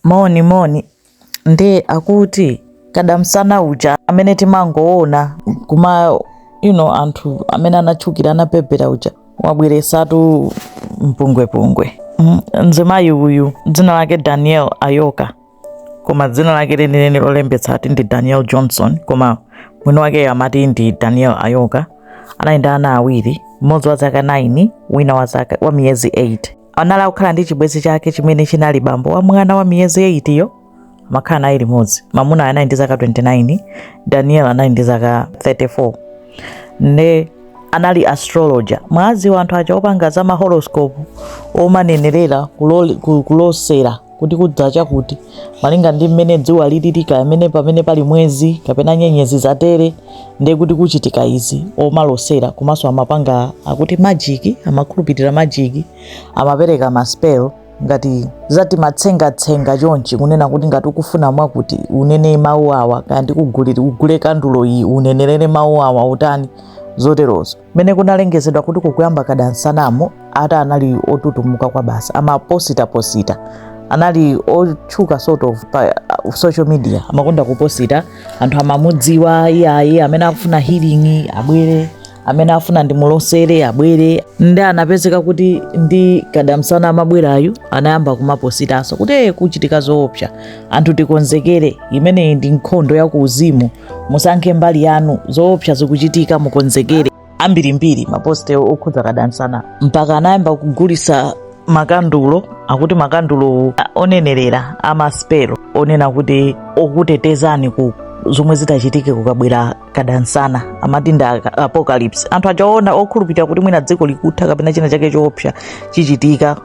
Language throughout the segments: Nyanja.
moni ndi akuti kada msana uja amene timangoona kuma anthu amene anachukira anapepera uja wabweresatu mpungwepungwe. Mzimayi uyu dzina lake Daniel Ayoka, koma dzina lake lenileni lolembetsa ati ndi Daniel Johnson, koma mwini wake amati ndi Daniel Ayoka. Anali ndi ana awiri, mmodzi wa zaka 9, wina wa miyezi 8. Anali akukhala ndi chibwenzi chake chimene chinali bambo wa mwana wa miyezi 8 yo, amakhala naye limodzi. Mamuna anali ndi zaka 29, Daniel anali ndi zaka 34. Ne anali astrologer, mwazi wa anthu aja opanga za mahoroscope omanenerera kulosera kuti kudzacha kuti malinga ndi mmene dzuwa lililika, amene pamene pali mwezi kapena nyenyezi zatere ndi kuti kuchitika izi omalosera. Komanso amapanga akuti magic, amakhulupirira magic, amapereka maspell ngati zati matsenga chonchi, kunena kuti ngati ukufuna mwakuti unene mawu awa kandi ugule kandulo iyi unenerere mawu awa utani zoterozo. Mene kunalengezedwa kuti kukuyamba kada msanamo ata anali otutumuka kwa basa, amaposita anali otchuka sort of pa social media, amakonda kuposita. Anthu amamudziwa iye amene akufuna healing abwere, amene afuna ndi mulosere abwere. Ndi anapezeka kuti ndi kada msana amabwerayu anayamba kumapositanso kuti kuchitika zoopsa, anthu tikonzekere, imene ndi nkhondo ya kuuzimu, musankhe mbali yanu, zoopsa zikuchitika mukonzekere. Ambirimbiri maposte okhudza kada msana, mpaka anayamba kugulisa makandulo, akuti makandulo onenerera amaspelo onena kuti okutetezani ku zomwe zitachitike kukabwera kada msana, amati ndi apocalypse. Anthu ajaona okhulupirira kuti mwina dziko likutha kapena china chake choopsa chichitika,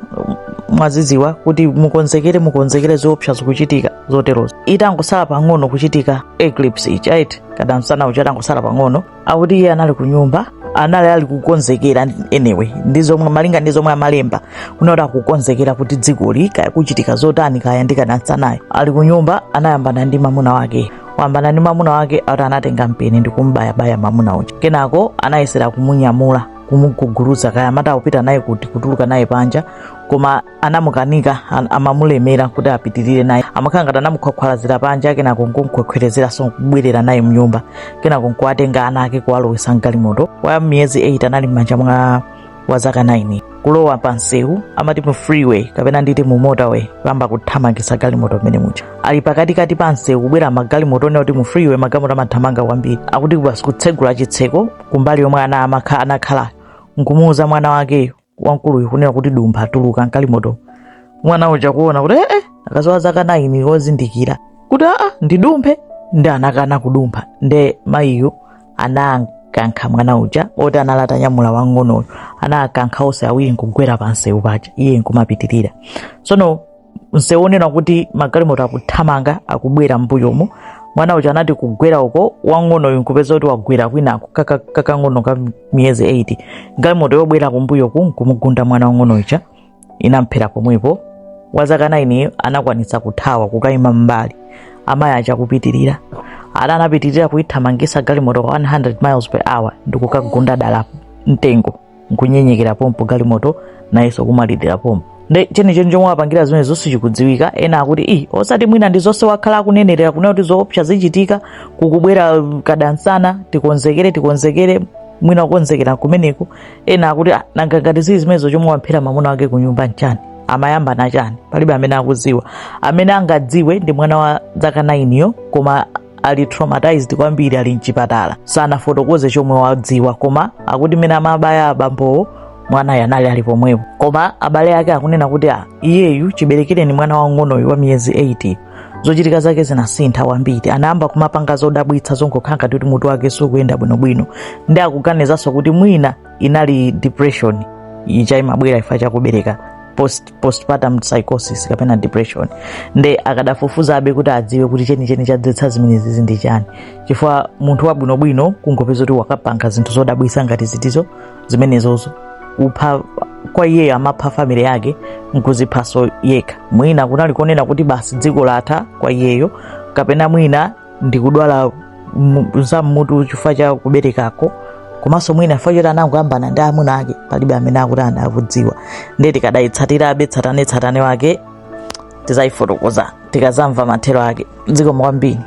mwaziziwa kuti mukonzekere zoopsa zikuchitika zoterozo. Itangosala pang'ono kuchitika eclipse ichi, right? Kada msana uja atangosala pang'ono, akuti iye anali ku nyumba, anali ali kukonzekera anyway, ndizomwe malinga ndizomwe amalemba kunoti akukonzekera kuti dziko lika kuchitika zotani kaya ndi kada msanayo. Ali ku nyumba, anayambana ndi mamuna wake, wambana ndi mamuna wake ati anatenga mpeni ndi kumbayabaya mamuna uja. Kenako anayesera kumunyamula, kumuguguluza kaya amati akupita naye kuti kutuluka naye panja, koma anamukanika, amamulemera kuti apitirire naye. Amakhala ngati anamukhwakhwalazira panja, kenako nkumkhwekhwerezera so kubwerera naye mnyumba, kenako nkuwatenga ana ake kuwalowesa mgalimoto. Wa miyezi 8 anali m'manja mwa wa zaka 9. Kulowa pa msewu, amati mu freeway kapena nditi mu motorway, kuyamba kuthamangisa galimoto mmene muja. Ali pakatikati pa msewu kubwera magalimoto, onena kuti mu freeway magalimoto amathamanga kwambiri. Akuti basi kutsegula chitseko kumbali yomwe ana anakhala, nkumuuza mwana wake wankuluyu kunena kuti dumpha tuluka mgalimoto. Mwana uja kuona kuti akazowa zaka 9 ozindikira kuti ndidumphe, ndi anakana kudumpha. Nde mayiyo anakankha mwana uja, oti analata nyamula wang'onoyo, anakankha onse awiri nkugwera pa msewu paja, iye nkumapitirira. Sono msewu onena kuti magalimoto akuthamanga akubwera mbuyomo, mwana uja anati kugwera uko wang'onoyo nkupeza kuti wagwera kwinako kakang'ono ka miyezi 8. Galimoto yobwera kumbuyo kumugunda mwana wang'ono uja, inamphera pomwepo. Wa zaka 9 anakwanitsa kuthawa kukayima mbali, amayi aja kupitirira. Anapitirira kuithamangisa galimoto kwa 100 miles per hour ndikukagunda dala mtengo, nkunyenyekera pompo galimoto nayeso kumalidira pompo. Nde chenicheni chomwe apangira zimene zonse chikudziwika. Ena akuti osati mwina ndi zonse wakhala akunenerera kunena kuti zoopsa zichitika kukubwera kada msana, tikonzekere mwina kukonzekera kumeneko. Ena akuti nanga ngati zimenezo chomwe wamphera mamuna wake ku nyumba nchani, amayamba na chani, palibe amene akudziwa. Amene angadziwe ndi mwana wa zaka 9 yo, koma ali traumatized kwambiri, ali mchipatala, sanafotokoze chomwe wadziwa. Koma akuti mene amabaya abambowo mwana yanali ali pomwepo, koma abale ake akunena kuti iyeyu chiberekere ni mwana wang'onoyu wa miyezi 8. Zochitika zake zinasintha kwambiri, anayamba kumapanga zodabwitsa zongokhala ngati kuti mutu wake sukuyenda bwinobwino. Ndi akuganizanso kuti mwina inali depression ija imabwera ifa chakubereka, postpartum psychosis kapena depression. Nde akadafufuza abe kuti adziwe kuti chenicheni chadzetsa zimenezi ndi chani, chifukwa munthu wabwinobwino kungopeza kuti wakapanga zinthu zodabwitsa ngati zitizo zimenezozo. Upha kwa iye amapha family yake, nkuziphaso yekha. Mwina kunali konena kuti basi dziko latha kwa iyeyo, kapena mwina ndikudwala za mutu chifukwa cha kuberekako, komanso mwina fachota anangoyambana ndi amuna ake, palibe amene akuti anakudziwa. Ndeti kadayitsatira abe tsatane wake tizayifotokoza tikazamva mathero ake. Zikomo kwambiri.